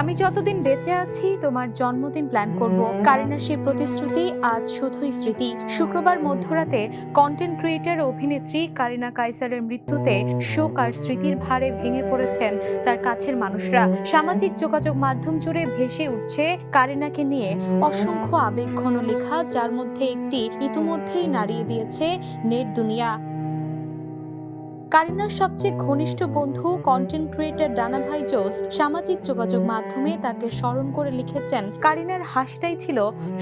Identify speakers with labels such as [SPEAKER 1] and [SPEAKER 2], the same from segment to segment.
[SPEAKER 1] আমি যতদিন বেঁচে আছি তোমার জন্মদিন প্ল্যান করব। কারিনার সেই প্রতিশ্রুতি আজ শুধুই স্মৃতি। শুক্রবার মধ্যরাতে কন্টেন্ট ক্রিয়েটর অভিনেত্রী কারিনা কাইসারের মৃত্যুতে শোক আর স্মৃতির ভারে ভেঙে পড়েছেন তার কাছের মানুষরা। সামাজিক যোগাযোগ মাধ্যম জুড়ে ভেসে উঠছে কারিনাকে নিয়ে অসংখ্য আবেগঘন লেখা, যার মধ্যে একটি ইতিমধ্যেই নাড়িয়ে দিয়েছে নেট দুনিয়া। কারিনার সবচেয়ে ঘনিষ্ঠ বন্ধু কন্টেন্ট ক্রিয়েটর ডানা ভাই জোস সামাজিক যোগাযোগ মাধ্যমে তাকে স্মরণ করে লিখেছেন, কারিনার হাসিটাই ছিল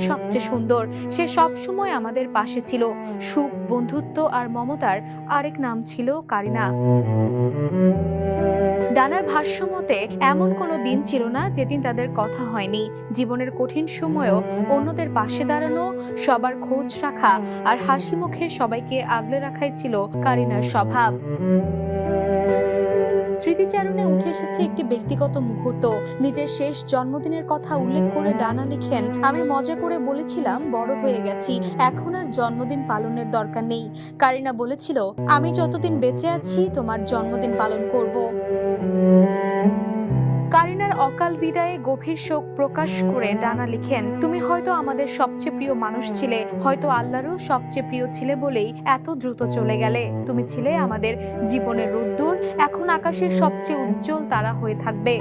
[SPEAKER 1] সবচেয়ে সুন্দর। সে সবসময় আমাদের পাশে ছিল। সুখ, বন্ধুত্ব আর মমতার আরেক নাম ছিল কারিনা। ডানার ভাষ্য মতে, এমন কোনো দিন ছিল না যেদিন তাদের কথা হয়নি। জীবনের কঠিন সময়েও অন্যদের পাশে দাঁড়ানো, সবার খোঁজ রাখা আর হাসি মুখে সবাইকে আগলে রাখাই ছিল কারিনার স্বভাব। স্মৃতিচারণে উঠে এসেছে একটি ব্যক্তিগত মুহূর্ত। নিজের শেষ জন্মদিনের কথা উল্লেখ করে ডানা লিখেন, আমি মজা করে বলেছিলাম বড় হয়ে গেছি, এখন আর জন্মদিন পালনের দরকার নেই। কারিনা বলেছিল, আমি যতদিন বেঁচে আছি তোমার জন্মদিন পালন করব। কারিনার অকাল বিদায়ে গভীর শোক প্রকাশ করে ডানা লিখেন, তুমি হয়তো আমাদের সবচেয়ে প্রিয় মানুষ ছিলে, হয়তো আল্লাহরও সবচেয়ে প্রিয় ছিলে বলেই এত দ্রুত চলে গেলে। তুমি ছিলে আমাদের জীবনের রোদ্দুর, এখন আকাশের সবচেয়ে উজ্জ্বল তারা হয়ে থাকবে।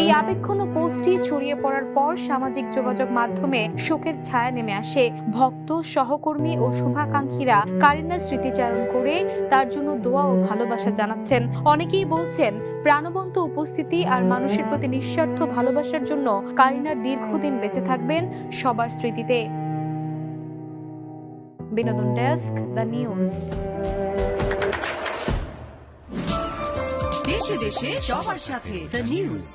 [SPEAKER 1] এই আবেগঘন পোস্টটি ছড়িয়ে পড়ার পর সামাজিক যোগাযোগ মাধ্যমে শোকের ছায়া নেমে আসে। ভক্ত, সহকর্মী ও শুভাকাঙ্ক্ষীরা কারিনার স্মৃতিচারণ করে তার জন্য দোয়া ও ভালোবাসা জানাচ্ছেন। অনেকেই বলছেন, প্রাণবন্ত উপস্থিতি আর মানুষের প্রতি নিঃস্বার্থ ভালোবাসার জন্য কারিনার দীর্ঘদিন বেঁচে থাকবেন সবার স্মৃতিতে। বিনোদন ডেস্ক, দ্য নিউজ।
[SPEAKER 2] দেশে দেশে সবার সাথে দ্য নিউজ।